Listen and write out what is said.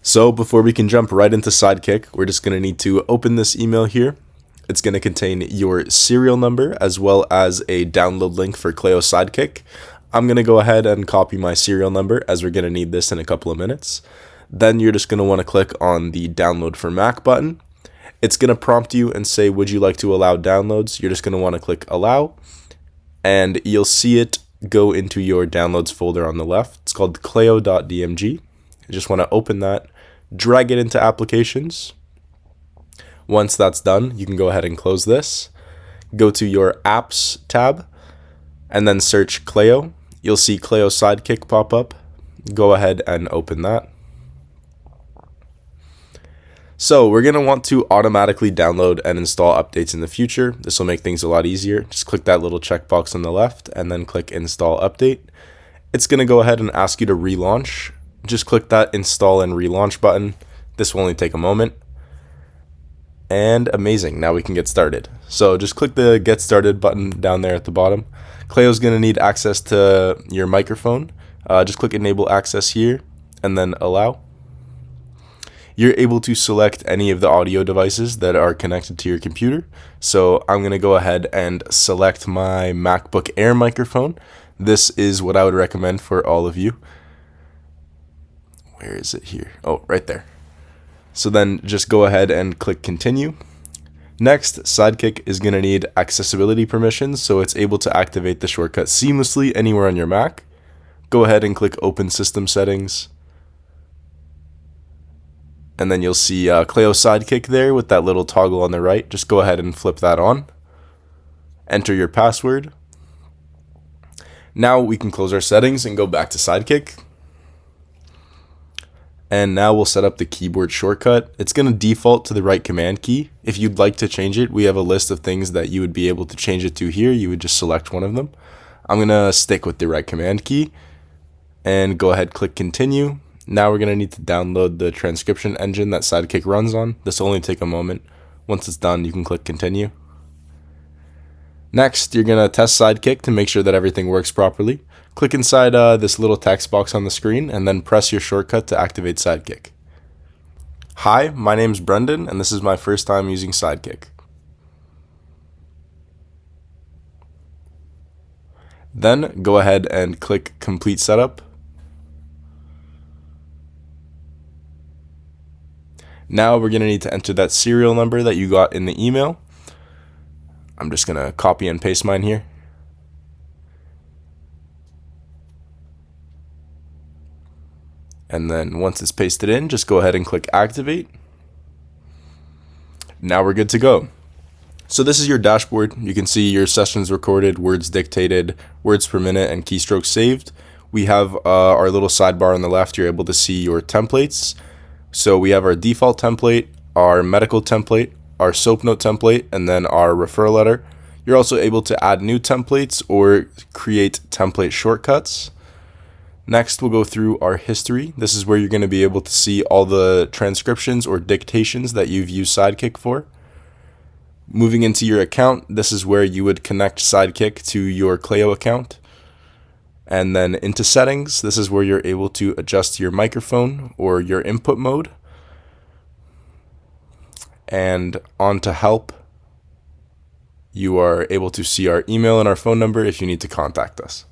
So before we can jump right into Sidekick, we're just going to need to open this email here. It's going to contain your serial number as well as a download link for Claio Sidekick. I'm going to go ahead and copy my serial number as we're going to need this in a couple of minutes. Then you're just going to want to click on the download for Mac button. It's going to prompt you and say, would you like to allow downloads? You're just going to want to click allow, and you'll see it go into your downloads folder on the left. It's called claio.dmg. You just want to open that, drag it into applications. Once that's done, you can go ahead and close this. Go to your apps tab and then search Claio. You'll see Claio Sidekick pop up. Go ahead and open that. So we're going to want to automatically download and install updates in the future. This will make things a lot easier. Just click that little checkbox on the left and then click install update. It's going to go ahead and ask you to relaunch. Just click that install and relaunch button. This will only take a moment. And amazing, now we can get started. So just click the get started button down there at the bottom. Claio's going to need access to your microphone. Just click enable access here and then allow. You're able to select any of the audio devices that are connected to your computer. So I'm going to go ahead and select my MacBook Air microphone. This is what I would recommend for all of you. Where is it here? Oh, right there. So then just go ahead and click continue. Next, Sidekick is going to need accessibility permissions, so it's able to activate the shortcut seamlessly anywhere on your Mac. Go ahead and click open system settings. And then you'll see Claio Sidekick there with that little toggle on the right. Just go ahead and flip that on. Enter your password. Now we can close our settings and go back to Sidekick. And now we'll set up the keyboard shortcut. It's going to default to the right command key. If you'd like to change it, we have a list of things that you would be able to change it to here. You would just select one of them. I'm going to stick with the right command key and go ahead, click continue. Now we're going to need to download the transcription engine that Sidekick runs on. This will only take a moment. Once it's done, you can click continue. Next, you're going to test Sidekick to make sure that everything works properly. Click inside this little text box on the screen and then press your shortcut to activate Sidekick. Hi, my name's Brendan and this is my first time using Sidekick. Then go ahead and click complete setup. Now we're going to need to enter that serial number that you got in the email. I'm just going to copy and paste mine here. And then once it's pasted in, just go ahead and click activate. Now we're good to go. So this is your dashboard. You can see your sessions recorded, words dictated, words per minute, and keystrokes saved. We have our little sidebar on the left. You're able to see your templates. So we have our default template, our medical template, our SOAP note template, and then our referral letter. You're also able to add new templates or create template shortcuts. Next, we'll go through our history. This is where you're going to be able to see all the transcriptions or dictations that you've used Sidekick for. Moving into your account, this is where you would connect Sidekick to your Claio account. And then into settings, this is where you're able to adjust your microphone or your input mode. And onto help, you are able to see our email and our phone number if you need to contact us.